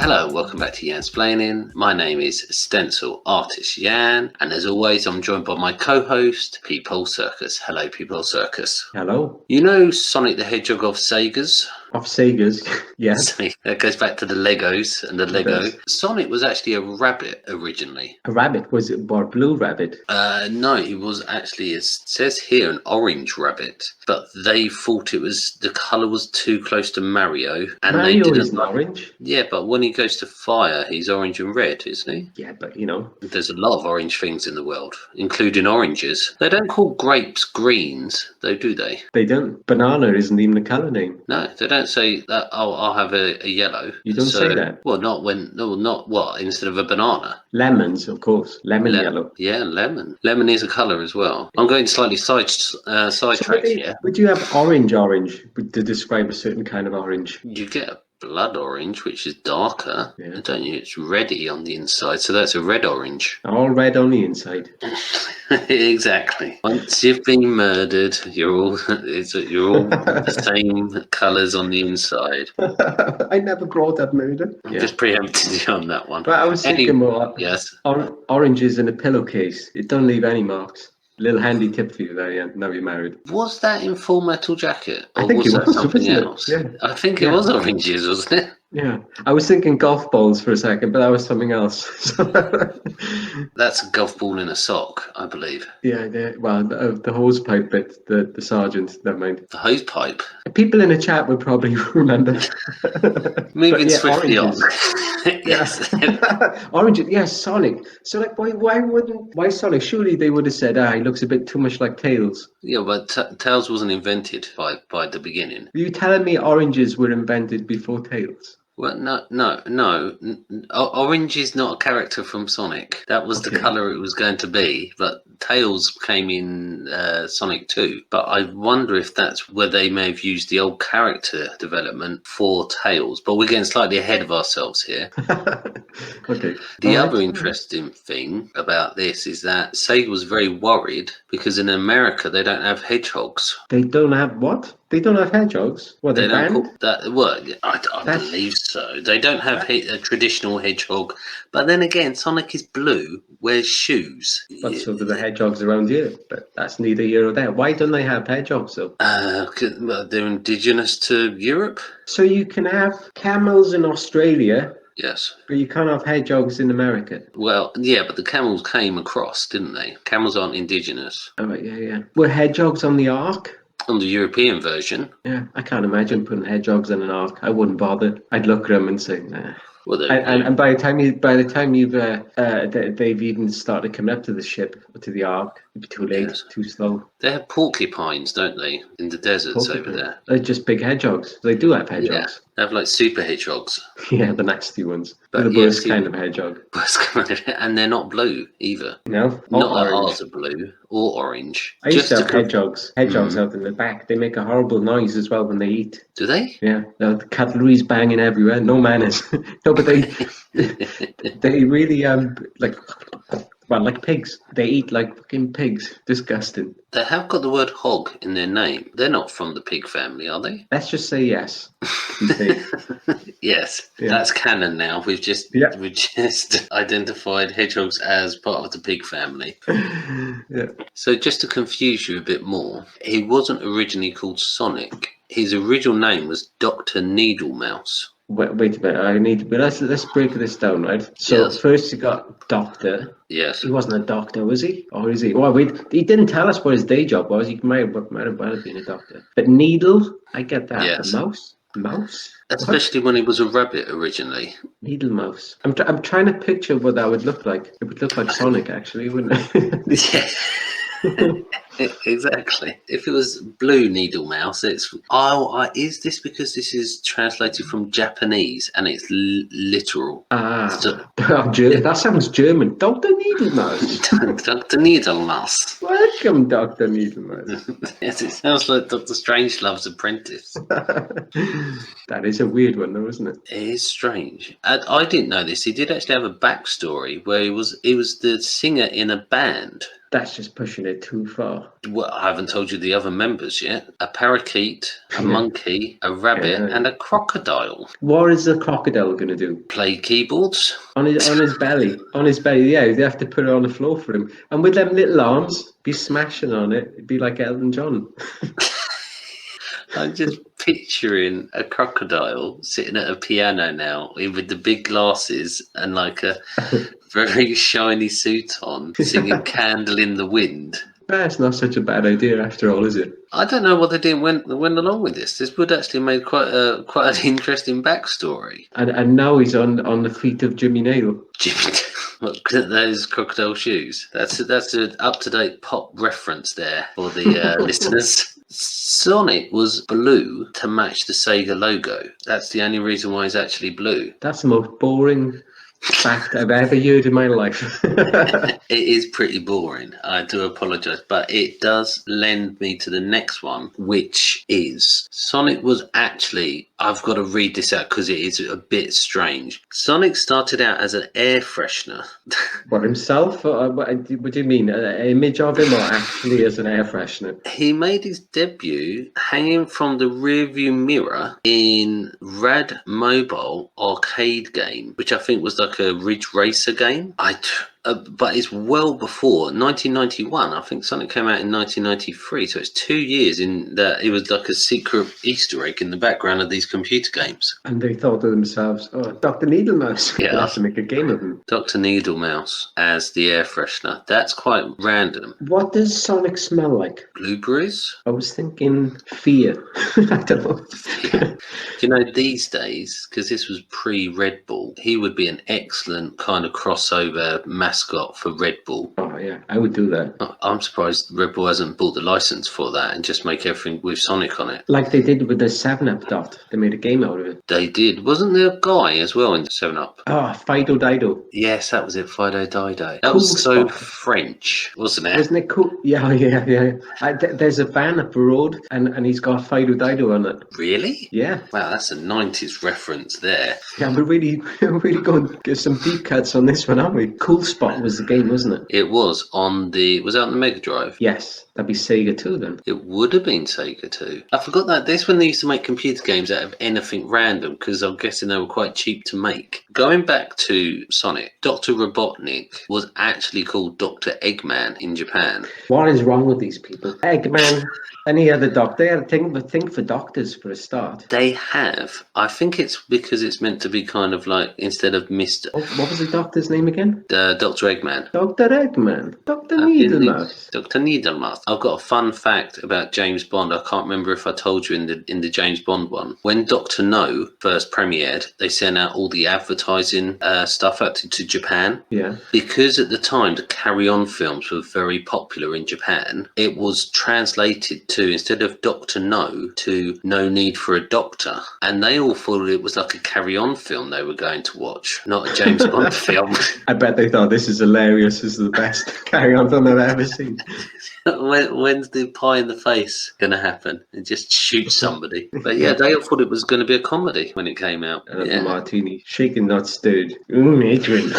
Hello, welcome back to Yansplaining. My name is Stencil Artist Yan, and as always, I'm joined by my co-host, Peephole Circus. Hello, Peephole Circus. Hello. You know Sonic the Hedgehog of Sega's? Of Sega's, yes. That goes back to the Legos and the Lego. does. Sonic was actually a rabbit originally. A rabbit, was it a blue rabbit? No, it was actually, it says here, an orange rabbit, but they thought the colour was too close to Mario, and Mario they didn't. isn't orange. Yeah, but when he goes to fire, he's orange and red, isn't he? Yeah, but There's a lot of orange things in the world, including oranges. They don't call grapes greens, though, do they? they don't. Banana isn't even a colour name. No, they don't say that. Oh, I'll have a yellow. You don't say that. Well, not what instead of a banana. Lemons, of course. Lemon yellow. Yeah, lemon. Lemon is a colour as well. I'm going slightly sidetracked here. Would you have orange to describe a certain kind of orange? You get a blood orange, which is darker, Yeah. don't you? It's reddy on the inside, so that's a red orange. All red on the inside. Exactly. Once you've been murdered, you're all the same colours on the inside. I never brought up murder. Just preempted you on that one. But I was thinking more. Yes. Oranges in a pillowcase. It don't leave any marks. Little handy tip for you there, yeah. Now you're married. Was that in Full Metal Jacket? Or I think was it that was, something wasn't it? else? Yeah. I think it was oranges, wasn't it? Yeah, I was thinking golf balls for a second, but that was something else. That's a golf ball in a sock, I believe. Yeah. Well, the hose pipe bit, the sergeant, never mind. The hose pipe. People in the chat would probably remember. Moving yeah, swiftly oranges. on. Yes. Oranges, yes, Sonic. So, like, why Sonic? Surely they would have said, he looks a bit too much like Tails. Yeah, but Tails wasn't invented by the beginning. Are you telling me oranges were invented before Tails? Well, no. Orange is not a character from Sonic. That was the colour it was going to be, but Tails came in Sonic 2. But I wonder if that's where they may have used the old character development for Tails. But we're getting slightly ahead of ourselves here. Okay. The other interesting thing about this is that Sega was very worried because in America they don't have hedgehogs. They don't have what? They don't have hedgehogs? What, They they don't banned? call that. Well, I believe so. They don't have a traditional hedgehog, but then again, Sonic is blue. Wears shoes. But so do the hedgehogs around here. But that's neither here nor there. Why don't they have hedgehogs though? Well, they're indigenous to Europe. So you can have camels in Australia, Yes. but you can't have hedgehogs in America. Well, yeah, but the camels came across, didn't they? Camels aren't indigenous. Oh, right, yeah. Were hedgehogs on the Ark? On the European version. Yeah, I can't imagine putting hedgehogs on an Ark. I wouldn't bother. I'd look at them and say, nah. Well, And by the time they've even started coming up to the ship, to the Ark, it'd be too late, Yes. too slow. they have porcupines, don't they, in the deserts over there? They're just big hedgehogs. They do have Yeah, hedgehogs. they have like super hedgehogs. Yeah, the nasty ones. But The yeah, worst kind of hedgehog. And they're not blue either. No? Not Or that orange. ours are blue or orange. I used to have con- hedgehogs out in the back. They make a horrible noise as well when they eat. Do they? Yeah, the cutlery's banging everywhere. No manners. No, but they really like pigs. They eat like fucking pigs. Disgusting. They have got the word hog in their name. They're not from the pig family, are they? Let's just say yes. Be safe. Yes, Yeah. that's canon now. We've just identified hedgehogs as part of the pig family. Yeah. So just to confuse you a bit more, he wasn't originally called Sonic. His original name was Dr. Needlemouse. Wait a minute. Let's break this down, right? So Yes. first you got Doctor. Yes. He wasn't a doctor, was he? Or is he? Well, he didn't tell us what his day job was. He might have well have been a doctor. But Needle, I get that. Yes. A mouse? Especially when he was a rabbit originally. Needle mouse. I'm trying to picture what that would look like. It would look like Sonic, actually, wouldn't it? Yeah. Exactly. If it was blue needle mouse, it's is this because this is translated from Japanese and it's literal? So, That sounds German. Dr. Needlemouse. Dr. Needlemouse. Welcome, Dr. Needlemouse. Yes, it sounds like Dr. Strangelove's apprentice. That is a weird one, though, isn't it? It is strange. I didn't know this. He did actually have a backstory where he was the singer in a band. That's just pushing it too far. Well, I haven't told you the other members yet. A parakeet, a Yeah. monkey, a rabbit, Yeah. and a crocodile. What is the crocodile going to do? Play keyboards. On his belly. On his belly, yeah. They have to put it on the floor for him. And with them little arms, be smashing on it. It'd be like Elton John. I'm just picturing a crocodile sitting at a piano now with the big glasses and like a very shiny suit on, singing Candle in the Wind. That's not such a bad idea after all, is it? I don't know what they did went along with this. This would actually make quite an interesting backstory. And now he's on the feet of Jimmy Nail. Jimmy, look at those crocodile shoes. That's an up-to-date pop reference there for the listeners. Sonic was blue to match the Sega logo. That's the only reason why he's actually blue. That's the most boring fact I've ever heard in my life. It is pretty boring. I do apologise, but it does lend me to the next one, which is Sonic was actually, I've got to read this out because it is a bit strange. Sonic started out as an air freshener. What, himself? Or what do you mean? An image of him or actually as an air freshener? He made his debut hanging from the rearview mirror in Rad Mobile arcade game, which I think was like a Ridge Racer game. But it's well before 1991. I think Sonic came out in 1993, so it's 2 years in that it was like a secret Easter egg in the background of these computer games. And they thought to themselves, "Oh, Dr. Needlemouse, Yeah. we'll have to make a game of him." Dr. Needlemouse as the air freshener. That's quite random. What does Sonic smell like? Blueberries? I was thinking fear. I don't know. Yeah. You know, these days, because this was pre-Red Bull, he would be an excellent kind of crossover mascot for Red Bull. Oh yeah, I would do that. I'm surprised Red Bull hasn't bought the license for that and just make everything with Sonic on it. Like they did with the 7-Up dot. They made a game out of it. They did. Wasn't there a guy as well in 7-Up? Oh, Fido Dido. Yes, that was it. Fido Dido. That Cool was so spot. French, wasn't it? Isn't it cool? Yeah. There's a van up the road and he's got Fido Dido on it. Really? Yeah. Wow, that's a 90s reference there. Yeah, we're really going to get some deep cuts on this one, aren't we? Cool Spot was the game, wasn't it? It was on the... Was that on the Megadrive? Yes, that'd be Sega too then. It would have been Sega too. I forgot that. This when they used to make computer games out of anything random because I'm guessing they were quite cheap to make. Going back to Sonic, Dr. Robotnik was actually called Dr. Eggman in Japan. What is wrong with these people? Eggman, any other doctor? They had a thing for doctors for a start. They have. I think it's because it's meant to be kind of like, instead of Mr. Oh, what was the doctor's name again? Dr. Eggman. Dr. Eggman. Dr. Needlemouse. Dr. Needlemouse. I've got a fun fact about James Bond. I can't remember if I told you in the James Bond one. When Dr. No first premiered, they sent out all the advertising stuff out to Japan. Yeah. Because at the time the carry-on films were very popular in Japan, it was translated to, instead of Dr. No, to No Need for a Doctor. And they all thought it was like a carry-on film they were going to watch, not a James Bond film. I bet they thought this is hilarious. This is the best carry-on film I've ever seen. When's the pie in the face going to happen? And just shoot somebody. But yeah, they all thought it was going to be a comedy when it came out. And Yeah. a martini, shaken not stirred. Adrian.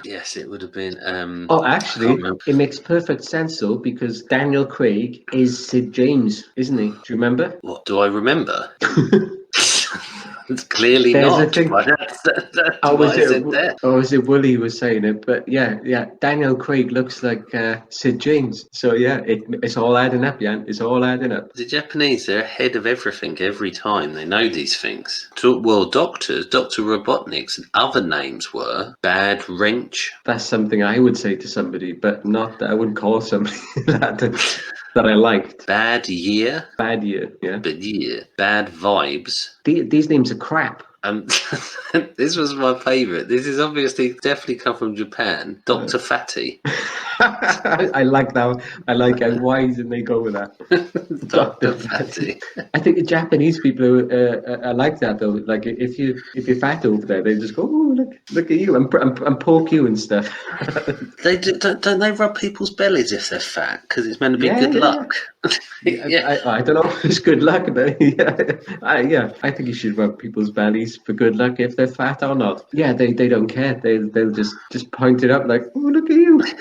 Yes, it would have been. Oh, actually, it makes perfect sense though because Daniel Craig is Sid James, isn't he? Do you remember? What do I remember? It's clearly There's not. a thing- But that's why I said that. Or was it Wooly who was saying it? But yeah, Daniel Craig looks like Sid James. So yeah, it's all adding up, Jan. It's all adding up. The Japanese, they're ahead of everything every time. They know these things. Well, Dr. Robotnik's and other names were Bad Wrench. That's something I would say to somebody, but not that I wouldn't call somebody that I liked. Bad Year. Bad Year, yeah. Bad Vibes. These names are crap. This was my favourite. This is obviously definitely come from Japan. Dr. Fatty. I like that. I like it. Why didn't they go with that? Dr. Fatty. I think the Japanese people are like that though. Like if you're fat over there, they just go, "Oh, look at you," and poke you and stuff. Don't they rub people's bellies if they're fat? Because it's meant to be good luck. Yeah. I don't know. It's good luck. I think you should rub people's bellies for good luck if they're fat or not. Yeah, they don't care. They'll just point it up like, oh, look at you. Like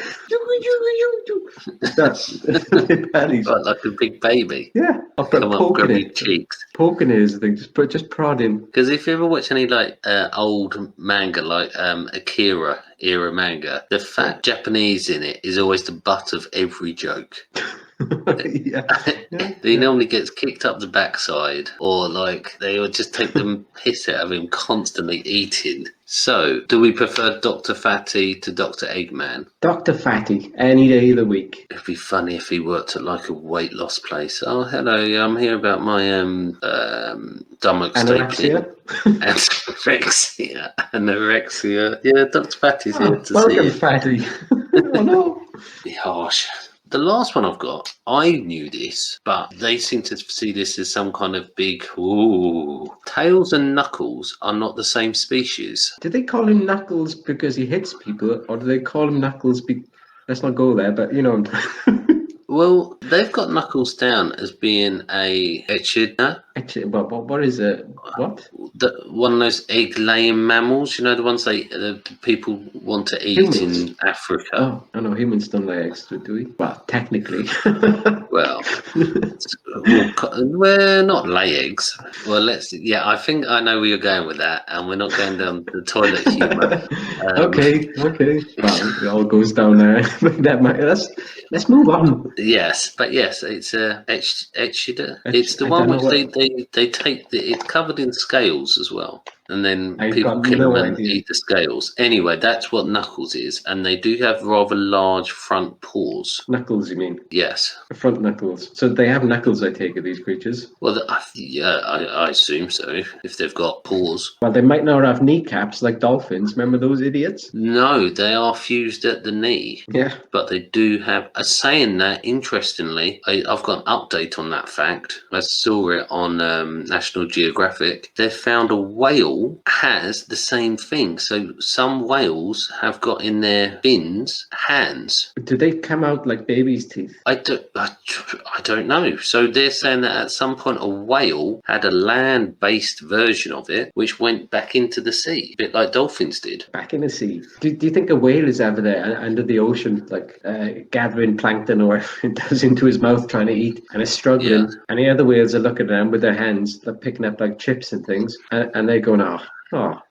that. Their bellies. Right, like a big baby. Yeah, I'll put Come up, poking grab your it. cheeks. Poking it is the thing. Just prodding. Because if you ever watch any like old manga, like Akira era manga, the fat Japanese in it is always the butt of every joke. Yeah. He normally gets kicked up the backside, or like they would just take the piss out of him constantly eating. So, do we prefer Dr. Fatty to Dr. Eggman? Dr. Fatty, any day of the week. It'd be funny if he worked at like a weight loss place. Oh, hello, I'm here about my stomach Anorexia? Anorexia. Yeah, Dr. Fatty's here to see Welcome, you. Fatty. Oh no. Gosh. The last one I've got, I knew this, but they seem to see this as some kind of big, ooh. Tails and Knuckles are not the same species. Did they call him Knuckles because he hits people, or do they call him Knuckles let's not go there, but you know. Well, they've got Knuckles down as being a echidna. What is it? What? One of those egg-laying mammals, you know, the ones the people want to eat Humans. in Africa. Oh, I know humans don't lay eggs, do we? Well, technically. Well, we're not lay eggs. Well, I think I know where you're going with that, and we're not going down the toilet humor. Okay. Well, it all goes down there. Let's move on. Yes, it's echidna. It's the I one don't which know they take it's covered in scales as well, and then I've people got kill no them and idea. eat the scales. Anyway, that's what Knuckles is, and they do have rather large front paws. Knuckles, you mean? Yes. Front knuckles. So they have knuckles, I take it, these creatures. Well, I assume so. If they've got paws. Well, they might not have kneecaps like dolphins. Remember those idiots? No, they are fused at the knee. Yeah. But they do have. Saying that, interestingly, I've got an update on that fact. I saw it on National Geographic. They found a whale has the same thing. So some whales have got in their fins hands. Do they come out like baby's teeth? I don't know. So they're saying that at some point a whale had a land-based version of it, which went back into the sea, a bit like dolphins did. Back in the sea. Do you think a whale is ever there under the ocean, like gathering plankton or it does into his mouth trying to eat and is struggling? Yeah. And the other whales are looking at him with their hands, they're picking up like chips and things, and they're going, oh,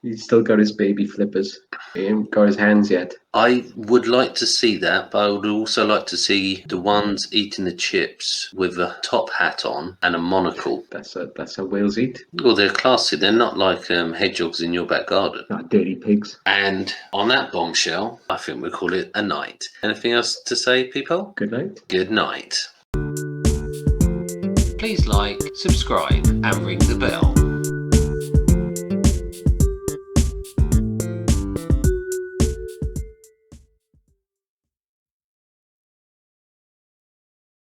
he's still got his baby flippers. He ain't got his hands yet. I would like to see that, but I would also like to see the ones eating the chips with a top hat on and a monocle. That's how whales eat. Well, they're classy. They're not like hedgehogs in your back garden. Not dirty pigs. And on that bombshell, I think we'll call it a night. Anything else to say, people? Good night. Good night. Please like, subscribe, and ring the bell.